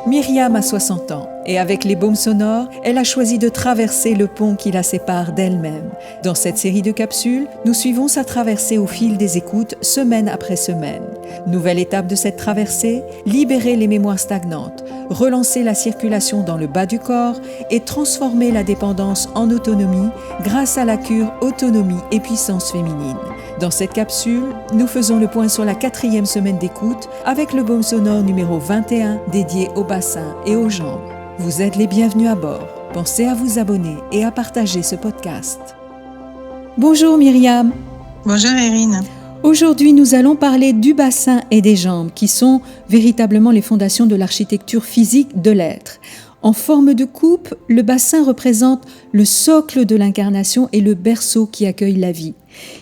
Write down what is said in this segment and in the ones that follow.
Myriam a 60 ans et avec les baumes sonores, elle a choisi de traverser le pont qui la sépare d'elle-même. Dans cette série de capsules, nous suivons sa traversée au fil des écoutes, semaine après semaine. Nouvelle étape de cette traversée, libérer les mémoires stagnantes, relancer la circulation dans le bas du corps et transformer la dépendance en autonomie grâce à la cure autonomie et puissance féminine. Dans cette capsule, nous faisons le point sur la 4e semaine d'écoute avec le baume sonore numéro 21 dédié au bassin et aux jambes. Vous êtes les bienvenus à bord. Pensez à vous abonner et à partager ce podcast. Bonjour Myriam. Bonjour Erin. Aujourd'hui, nous allons parler du bassin et des jambes qui sont véritablement les fondations de l'architecture physique de l'être. En forme de coupe, le bassin représente le socle de l'incarnation et le berceau qui accueille la vie.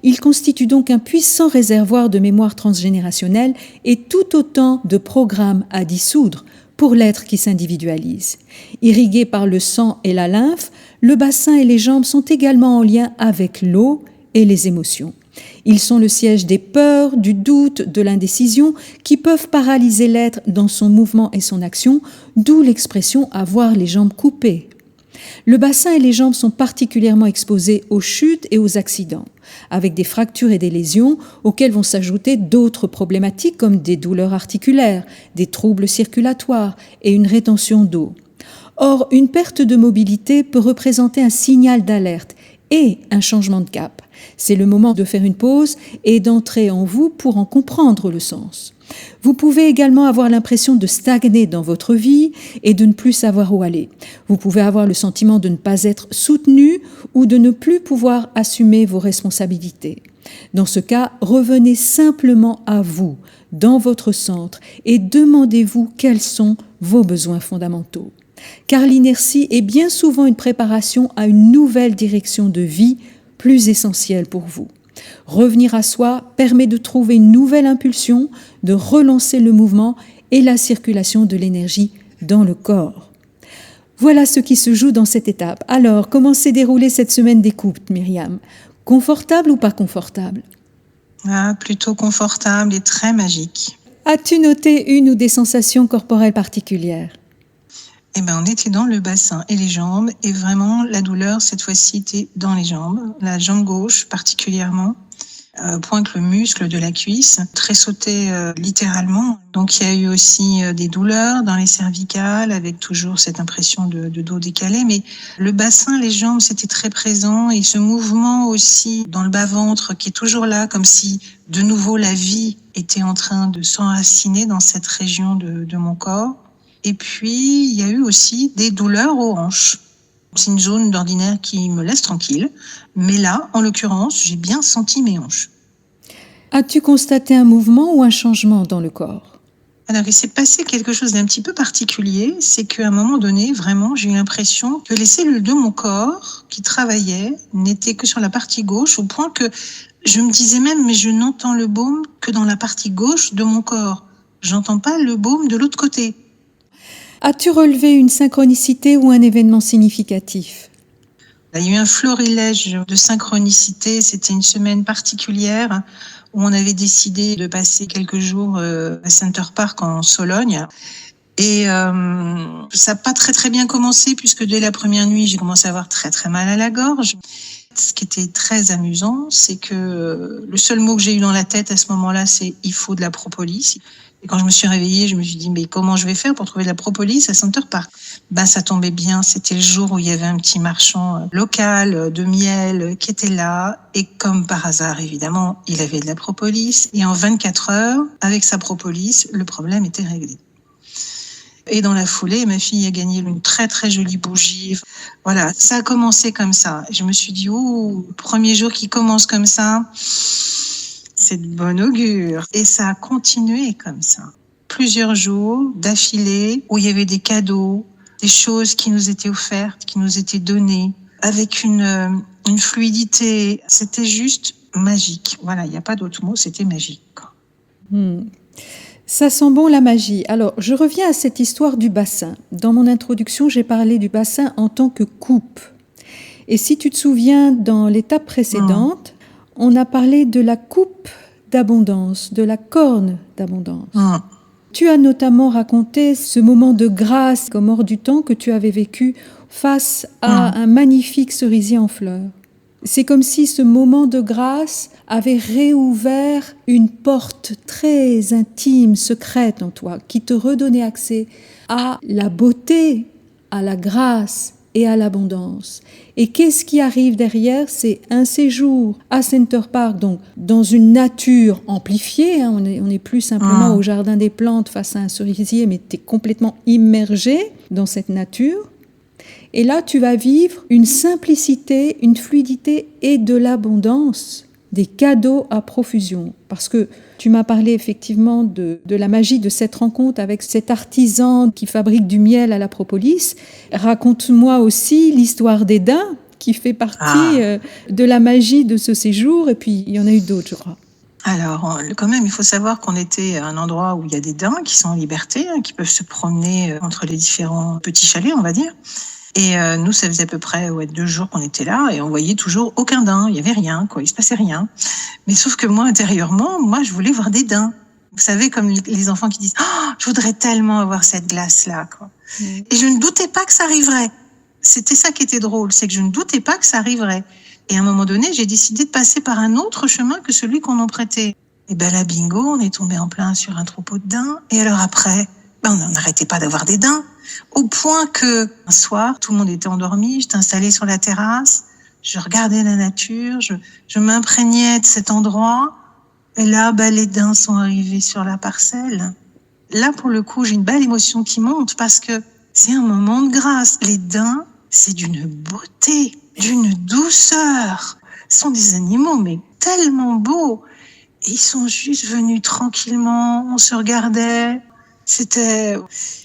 Il constitue donc un puissant réservoir de mémoire transgénérationnelle et tout autant de programmes à dissoudre pour l'être qui s'individualise. Irrigué par le sang et la lymphe, le bassin et les jambes sont également en lien avec l'eau et les émotions. Ils sont le siège des peurs, du doute, de l'indécision qui peuvent paralyser l'être dans son mouvement et son action, d'où l'expression « avoir les jambes coupées ». Le bassin et les jambes sont particulièrement exposés aux chutes et aux accidents, avec des fractures et des lésions auxquelles vont s'ajouter d'autres problématiques comme des douleurs articulaires, des troubles circulatoires et une rétention d'eau. Or, une perte de mobilité peut représenter un signal d'alerte et un changement de cap. C'est le moment de faire une pause et d'entrer en vous pour en comprendre le sens. Vous pouvez également avoir l'impression de stagner dans votre vie et de ne plus savoir où aller. Vous pouvez avoir le sentiment de ne pas être soutenu ou de ne plus pouvoir assumer vos responsabilités. Dans ce cas, revenez simplement à vous, dans votre centre, et demandez-vous quels sont vos besoins fondamentaux. Car l'inertie est bien souvent une préparation à une nouvelle direction de vie plus essentielle pour vous. Revenir à soi permet de trouver une nouvelle impulsion, de relancer le mouvement et la circulation de l'énergie dans le corps. Voilà ce qui se joue dans cette étape. Alors, comment s'est déroulée cette semaine d'écoute, Myriam ? Confortable ou pas confortable ? Plutôt confortable et très magique. As-tu noté une ou des sensations corporelles particulières ? On était dans le bassin et les jambes, et vraiment la douleur cette fois-ci était dans les jambes, la jambe gauche particulièrement, au point que le muscle de la cuisse tressautait littéralement. Donc il y a eu aussi des douleurs dans les cervicales avec toujours cette impression de dos décalé, mais le bassin, les jambes, c'était très présent, et ce mouvement aussi dans le bas-ventre qui est toujours là, comme si de nouveau la vie était en train de s'enraciner dans cette région de mon corps. Et puis, il y a eu aussi des douleurs aux hanches. C'est une zone d'ordinaire qui me laisse tranquille. Mais là, en l'occurrence, j'ai bien senti mes hanches. As-tu constaté un mouvement ou un changement dans le corps ? Alors, il s'est passé quelque chose d'un petit peu particulier. C'est qu'à un moment donné, vraiment, j'ai eu l'impression que les cellules de mon corps qui travaillaient n'étaient que sur la partie gauche, au point que je me disais même, mais je n'entends le baume que dans la partie gauche de mon corps. J'entends pas le baume de l'autre côté. As-tu relevé une synchronicité ou un événement significatif ? Il y a eu un florilège de synchronicité. C'était une semaine particulière où on avait décidé de passer quelques jours à Center Park en Sologne. Et ça n'a pas très bien commencé, puisque dès la première nuit, j'ai commencé à avoir très mal à la gorge. Ce qui était très amusant, c'est que le seul mot que j'ai eu dans la tête à ce moment-là, c'est « il faut de la propolis ». Et quand je me suis réveillée, je me suis dit, mais comment je vais faire pour trouver de la propolis à Center Park ? Ça tombait bien, c'était le jour où il y avait un petit marchand local de miel qui était là. Et comme par hasard, évidemment, il avait de la propolis. Et en 24 heures, avec sa propolis, le problème était réglé. Et dans la foulée, ma fille a gagné une très jolie bougie. Voilà, ça a commencé comme ça. Je me suis dit, le premier jour qui commence comme ça, c'est de bon augure. Et ça a continué comme ça. Plusieurs jours d'affilée où il y avait des cadeaux, des choses qui nous étaient offertes, qui nous étaient données, avec une fluidité. C'était juste magique. Voilà, il n'y a pas d'autre mot, c'était magique. Ça sent bon la magie. Alors, je reviens à cette histoire du bassin. Dans mon introduction, j'ai parlé du bassin en tant que coupe. Et si tu te souviens, dans l'étape précédente, on a parlé de la coupe d'abondance, de la corne d'abondance. Tu as notamment raconté ce moment de grâce comme hors du temps que tu avais vécu face à un magnifique cerisier en fleurs. C'est comme si ce moment de grâce avait réouvert une porte très intime, secrète en toi, qui te redonnait accès à la beauté, à la grâce et à l'abondance. Et qu'est-ce qui arrive derrière? C'est un séjour à Center Park, donc dans une nature amplifiée. On n'est plus simplement au jardin des plantes face à un cerisier, mais tu es complètement immergé dans cette nature. Et là, tu vas vivre une simplicité, une fluidité et de l'abondance, des cadeaux à profusion. Parce que tu m'as parlé effectivement de la magie de cette rencontre avec cet artisan qui fabrique du miel à la propolis. Raconte-moi aussi l'histoire des daims qui fait partie de la magie de ce séjour. Et puis, il y en a eu d'autres, je crois. Alors, quand même, il faut savoir qu'on était à un endroit où il y a des daims qui sont en liberté, qui peuvent se promener entre les différents petits chalets, on va dire. Et nous, ça faisait à peu près 2 jours qu'on était là et on voyait toujours aucun daim. Il y avait rien, quoi. Il se passait rien. Mais sauf que moi, intérieurement, je voulais voir des daims. Vous savez, comme les enfants qui disent « Oh, je voudrais tellement avoir cette glace-là, quoi. » Et je ne doutais pas que ça arriverait. C'était ça qui était drôle, c'est que je ne doutais pas que ça arriverait. Et à un moment donné, j'ai décidé de passer par un autre chemin que celui qu'on empruntait. Et ben là, bingo, on est tombé en plein sur un troupeau de daims. Et alors après, on n'arrêtait pas d'avoir des daims. Au point que, un soir, tout le monde était endormi, j'étais installée sur la terrasse, je regardais la nature, je m'imprégnais de cet endroit, et là, les daims sont arrivés sur la parcelle. Là, pour le coup, j'ai une belle émotion qui monte parce que c'est un moment de grâce. Les daims, c'est d'une beauté, d'une douceur. Ce sont des animaux, mais tellement beaux. Et ils sont juste venus tranquillement, on se regardait.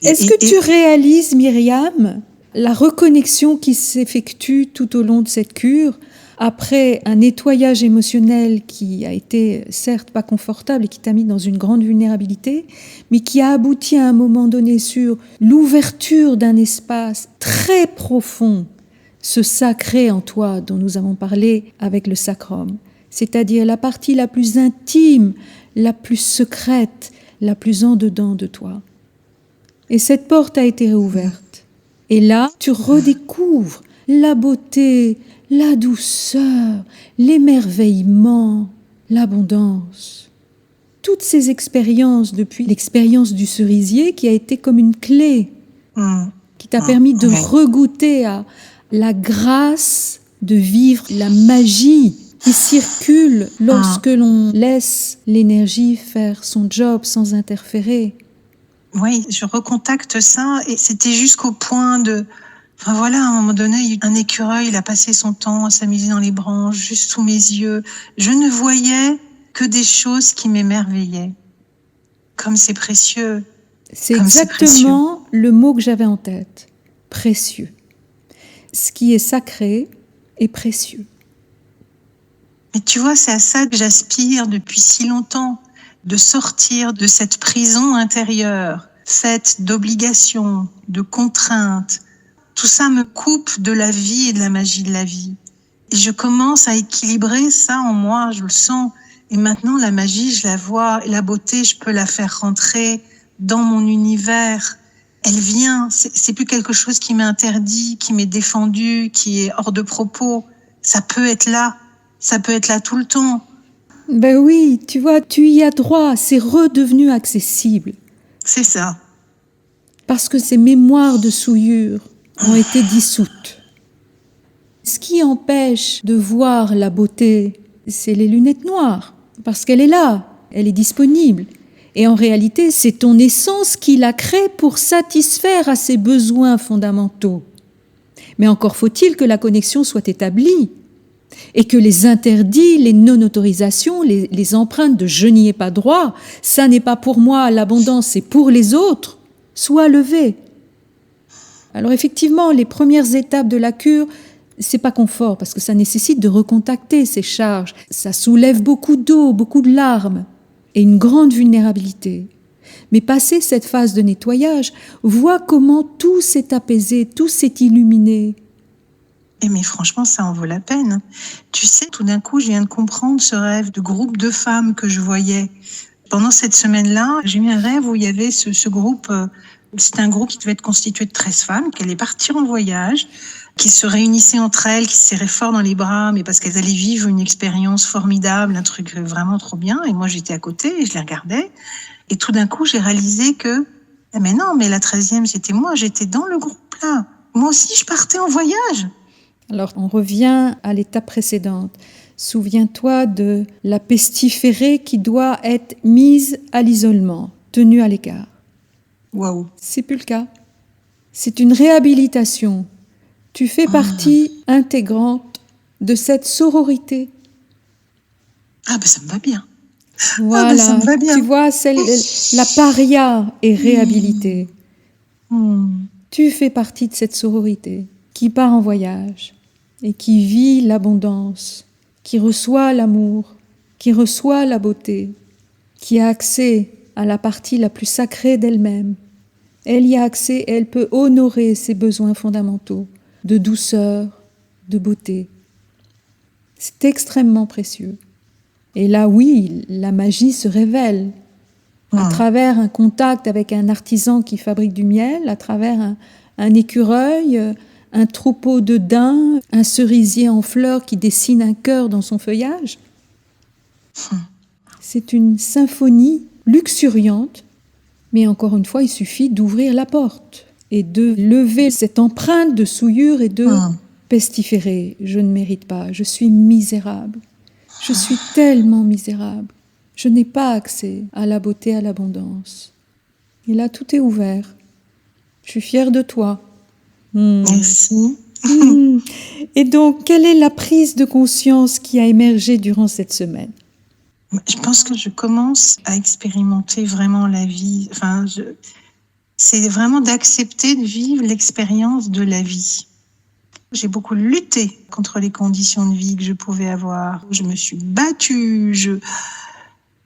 Est-ce que tu réalises, Myriam, la reconnexion qui s'effectue tout au long de cette cure, après un nettoyage émotionnel qui a été certes pas confortable et qui t'a mis dans une grande vulnérabilité, mais qui a abouti à un moment donné sur l'ouverture d'un espace très profond, ce sacré en toi dont nous avons parlé avec le sacrum, c'est-à-dire la partie la plus intime, la plus secrète, la plus en dedans de toi. Et cette porte a été réouverte. Et là, tu redécouvres la beauté, la douceur, l'émerveillement, l'abondance. Toutes ces expériences, depuis l'expérience du cerisier qui a été comme une clé, qui t'a permis de regoûter à la grâce de vivre la magie qui circule lorsque l'on laisse l'énergie faire son job sans interférer. Oui, je recontacte ça et c'était jusqu'au point de... à un moment donné, un écureuil, il a passé son temps à s'amuser dans les branches, juste sous mes yeux. Je ne voyais que des choses qui m'émerveillaient. Comme c'est précieux. C'est exactement le mot que j'avais en tête. Précieux. Ce qui est sacré est précieux. Mais tu vois, c'est à ça que j'aspire depuis si longtemps, de sortir de cette prison intérieure, faite d'obligations, de contraintes. Tout ça me coupe de la vie et de la magie de la vie. Et je commence à équilibrer ça en moi, je le sens. Et maintenant, la magie, je la vois, et la beauté, je peux la faire rentrer dans mon univers. Elle vient, c'est plus quelque chose qui m'est interdit, qui m'est défendu, qui est hors de propos. Ça peut être là tout le temps. Ben oui, tu vois, tu y as droit, c'est redevenu accessible. C'est ça. Parce que ces mémoires de souillure ont été dissoutes. Ce qui empêche de voir la beauté, c'est les lunettes noires, parce qu'elle est là, elle est disponible. Et en réalité, c'est ton essence qui la crée pour satisfaire à ses besoins fondamentaux. Mais encore faut-il que la connexion soit établie et que les interdits, les non-autorisations, les empreintes de « je n'y ai pas droit », ça n'est pas pour moi, l'abondance, c'est pour les autres, soient levées. Alors effectivement, les premières étapes de la cure, c'est pas confort parce que ça nécessite de recontacter ces charges. Ça soulève beaucoup d'eau, beaucoup de larmes et une grande vulnérabilité. Mais passé cette phase de nettoyage, vois comment tout s'est apaisé, tout s'est illuminé. Mais franchement, ça en vaut la peine. Tu sais, tout d'un coup, je viens de comprendre ce rêve de groupe de femmes que je voyais. pendant cette semaine-là, j'ai eu un rêve où il y avait ce groupe, c'était un groupe qui devait être constitué de 13 femmes, qui allaient partir en voyage, qui se réunissaient entre elles, qui se serraient fort dans les bras, mais parce qu'elles allaient vivre une expérience formidable, un truc vraiment trop bien. Et moi, j'étais à côté et je les regardais. Et tout d'un coup, j'ai réalisé que, mais non, mais la 13e, c'était moi, j'étais dans le groupe là. Moi aussi, je partais en voyage. Alors, on revient à l'étape précédente. Souviens-toi de la pestiférée qui doit être mise à l'isolement, tenue à l'écart. Waouh. C'est plus le cas. C'est une réhabilitation. Tu fais partie intégrante de cette sororité. Ah ben ça me va bien. Voilà, ah ben, ça me va bien. Tu vois, la paria est réhabilitée. Tu fais partie de cette sororité qui part en voyage et qui vit l'abondance, qui reçoit l'amour, qui reçoit la beauté, qui a accès à la partie la plus sacrée d'elle-même. Elle y a accès et elle peut honorer ses besoins fondamentaux de douceur, de beauté. C'est extrêmement précieux. Et là, oui, la magie se révèle à travers un contact avec un artisan qui fabrique du miel, à travers un écureuil, un troupeau de daims, un cerisier en fleurs qui dessine un cœur dans son feuillage. C'est une symphonie luxuriante, mais encore une fois, il suffit d'ouvrir la porte et de lever cette empreinte de souillure et de pestiférée. Je ne mérite pas, je suis misérable. Je suis tellement misérable. Je n'ai pas accès à la beauté, à l'abondance. Et là, tout est ouvert. Je suis fière de toi. Merci. Et donc, quelle est la prise de conscience qui a émergé durant cette semaine ? Je pense que je commence à expérimenter vraiment la vie. C'est vraiment d'accepter de vivre l'expérience de la vie. J'ai beaucoup lutté contre les conditions de vie que je pouvais avoir. Je me suis battue.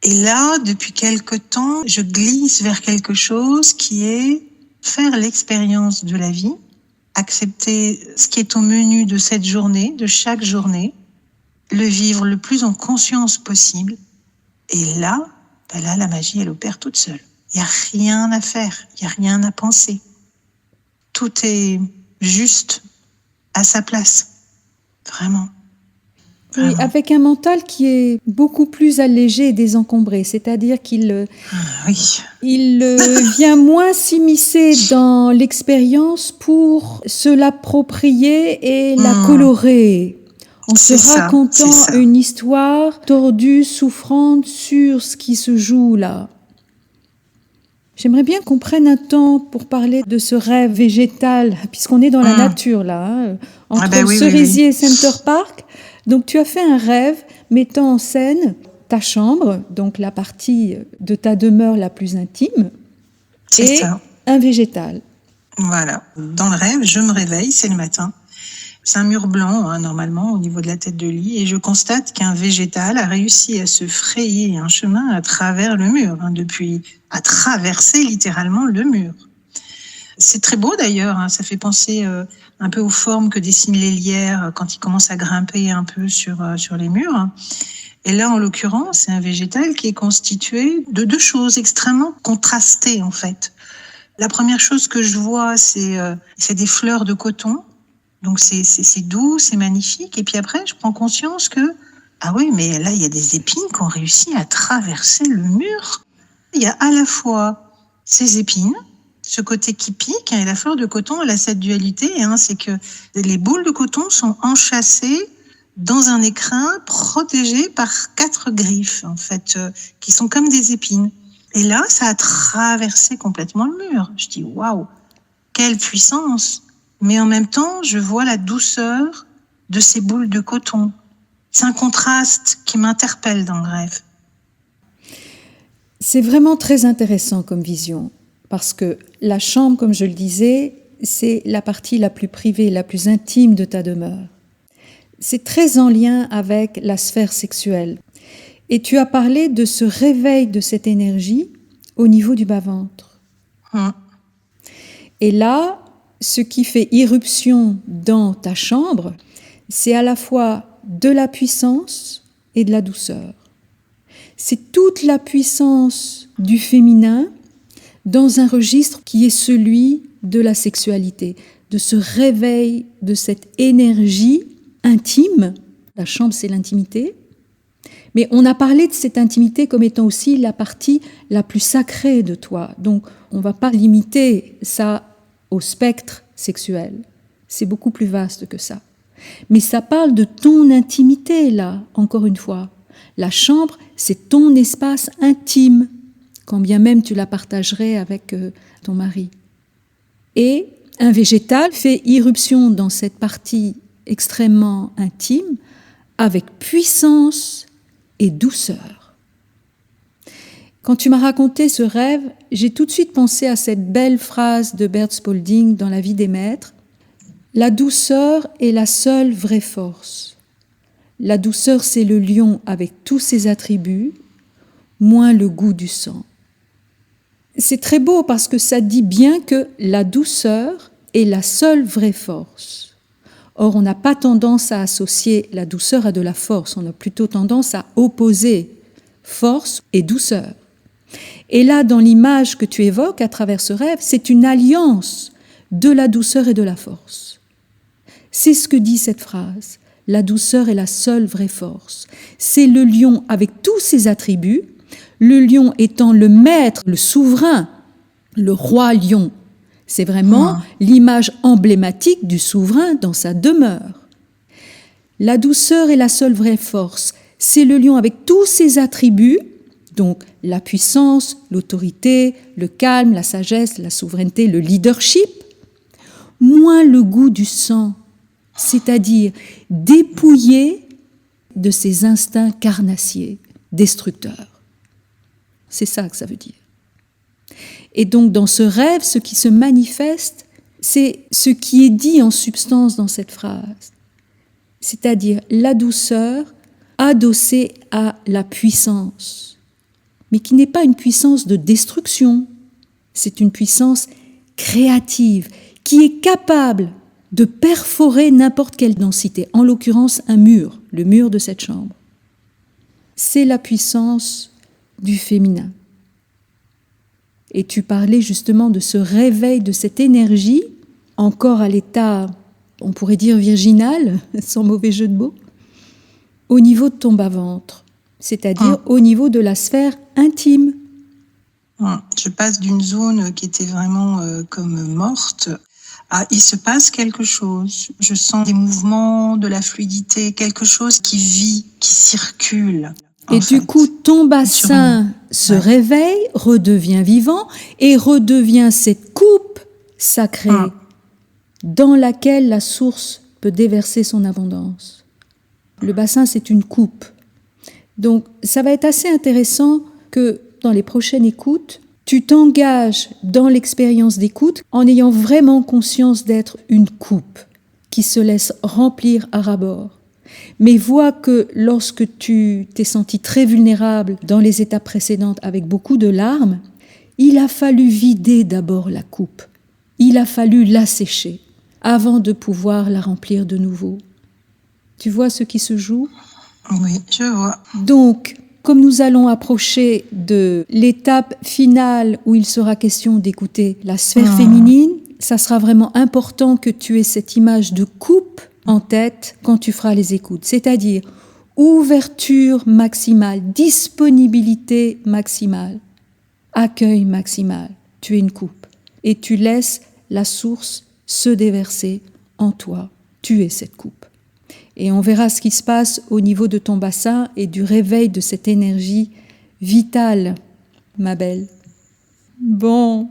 Et là, depuis quelque temps, je glisse vers quelque chose qui est faire l'expérience de la vie, accepter ce qui est au menu de cette journée, de chaque journée, le vivre le plus en conscience possible. Et là, la magie, elle opère toute seule. Il n'y a rien à faire, il n'y a rien à penser. Tout est juste à sa place, vraiment. Oui, avec un mental qui est beaucoup plus allégé et désencombré, c'est-à-dire qu'il vient moins s'immiscer dans l'expérience pour se l'approprier et la colorer. En se racontant une histoire tordue, souffrante sur ce qui se joue là. J'aimerais bien qu'on prenne un temps pour parler de ce rêve végétal, puisqu'on est dans la nature là, entre le cerisier et Center Park. Donc tu as fait un rêve mettant en scène ta chambre, donc la partie de ta demeure la plus intime, et un végétal. Voilà. Dans le rêve, je me réveille, c'est le matin. C'est un mur blanc, normalement, au niveau de la tête de lit, et je constate qu'un végétal a réussi à se frayer un chemin à travers le mur, à traverser littéralement le mur. C'est très beau d'ailleurs, ça fait penser un peu aux formes que dessinent les lierres quand ils commencent à grimper un peu sur les murs. Et là, en l'occurrence, c'est un végétal qui est constitué de deux choses extrêmement contrastées, en fait. La première chose que je vois, c'est des fleurs de coton. Donc c'est doux, c'est magnifique. Et puis après, je prends conscience que, ah oui, mais là, il y a des épines qui ont réussi à traverser le mur. Il y a à la fois ces épines, ce côté qui pique, et la fleur de coton, elle a cette dualité, c'est que les boules de coton sont enchâssées dans un écrin protégé par 4 griffes, en fait, qui sont comme des épines. Et là, ça a traversé complètement le mur. Je dis, waouh, quelle puissance! Mais en même temps, je vois la douceur de ces boules de coton. C'est un contraste qui m'interpelle dans le rêve. C'est vraiment très intéressant comme vision, parce que la chambre, comme je le disais, c'est la partie la plus privée, la plus intime de ta demeure. C'est très en lien avec la sphère sexuelle. Et tu as parlé de ce réveil de cette énergie au niveau du bas-ventre. Et là, ce qui fait irruption dans ta chambre, c'est à la fois de la puissance et de la douceur. C'est toute la puissance du féminin dans un registre qui est celui de la sexualité, de ce réveil de cette énergie intime. La chambre, c'est l'intimité. Mais on a parlé de cette intimité comme étant aussi la partie la plus sacrée de toi. Donc, on ne va pas limiter ça au spectre sexuel. C'est beaucoup plus vaste que ça. Mais ça parle de ton intimité, là, encore une fois. La chambre, c'est ton espace intime, quand bien même tu la partagerais avec ton mari. Et un végétal fait irruption dans cette partie extrêmement intime avec puissance et douceur. Quand tu m'as raconté ce rêve, j'ai tout de suite pensé à cette belle phrase de Bert Spalding dans La vie des maîtres. La douceur est la seule vraie force. La douceur, c'est le lion avec tous ses attributs, moins le goût du sang. C'est très beau parce que ça dit bien que la douceur est la seule vraie force. Or, on n'a pas tendance à associer la douceur à de la force, on a plutôt tendance à opposer force et douceur. Et là, dans l'image que tu évoques à travers ce rêve, c'est une alliance de la douceur et de la force. C'est ce que dit cette phrase. La douceur est la seule vraie force. C'est le lion avec tous ses attributs, le lion étant le maître, le souverain, le roi lion. C'est vraiment l'image emblématique du souverain dans sa demeure. La douceur est la seule vraie force. C'est le lion avec tous ses attributs, donc la puissance, l'autorité, le calme, la sagesse, la souveraineté, le leadership, moins le goût du sang, c'est-à-dire dépouillé de ses instincts carnassiers, destructeurs. C'est ça que ça veut dire. Et donc dans ce rêve, ce qui se manifeste, c'est ce qui est dit en substance dans cette phrase, c'est-à-dire la douceur adossée à la puissance, mais qui n'est pas une puissance de destruction, c'est une puissance créative, qui est capable de perforer n'importe quelle densité, en l'occurrence un mur, le mur de cette chambre. C'est la puissance du féminin. Et tu parlais justement de ce réveil, de cette énergie, encore à l'état, on pourrait dire virginal, sans mauvais jeu de mots, au niveau de ton bas-ventre, c'est-à-dire au niveau de la sphère intime. Je passe d'une zone qui était vraiment comme morte à il se passe quelque chose. Je sens des mouvements, de la fluidité, quelque chose qui vit, qui circule. Et du coup, ton bassin se réveille, redevient vivant et redevient cette coupe sacrée dans laquelle la source peut déverser son abondance. Le bassin, c'est une coupe. Donc, ça va être assez intéressant que dans les prochaines écoutes, tu t'engages dans l'expérience d'écoute en ayant vraiment conscience d'être une coupe qui se laisse remplir à ras-bord. Mais vois que lorsque tu t'es senti très vulnérable dans les étapes précédentes avec beaucoup de larmes, il a fallu vider d'abord la coupe. Il a fallu l'assécher avant de pouvoir la remplir de nouveau. Tu vois ce qui se joue ? Oui, je vois. Donc, comme nous allons approcher de l'étape finale où il sera question d'écouter la sphère féminine, ça sera vraiment important que tu aies cette image de coupe en tête quand tu feras les écoutes. C'est-à-dire ouverture maximale, disponibilité maximale, accueil maximal. Tu es une coupe et tu laisses la source se déverser en toi. Tu es cette coupe. Et on verra ce qui se passe au niveau de ton bassin et du réveil de cette énergie vitale, ma belle. Bon.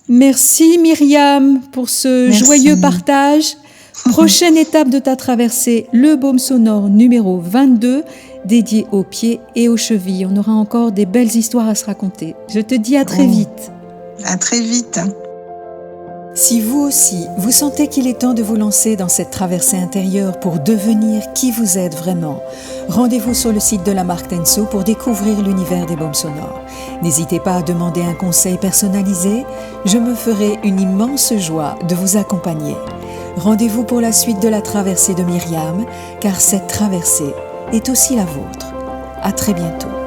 Merci Myriam pour ce joyeux partage. Prochaine étape de ta traversée, le baume sonore numéro 22, dédié aux pieds et aux chevilles. On aura encore des belles histoires à se raconter. Je te dis à très vite. À très vite. Si vous aussi, vous sentez qu'il est temps de vous lancer dans cette traversée intérieure pour devenir qui vous êtes vraiment, rendez-vous sur le site de la marque Tenso pour découvrir l'univers des baumes sonores. N'hésitez pas à demander un conseil personnalisé, je me ferai une immense joie de vous accompagner. Rendez-vous pour la suite de la traversée de Myriam, car cette traversée est aussi la vôtre. À très bientôt.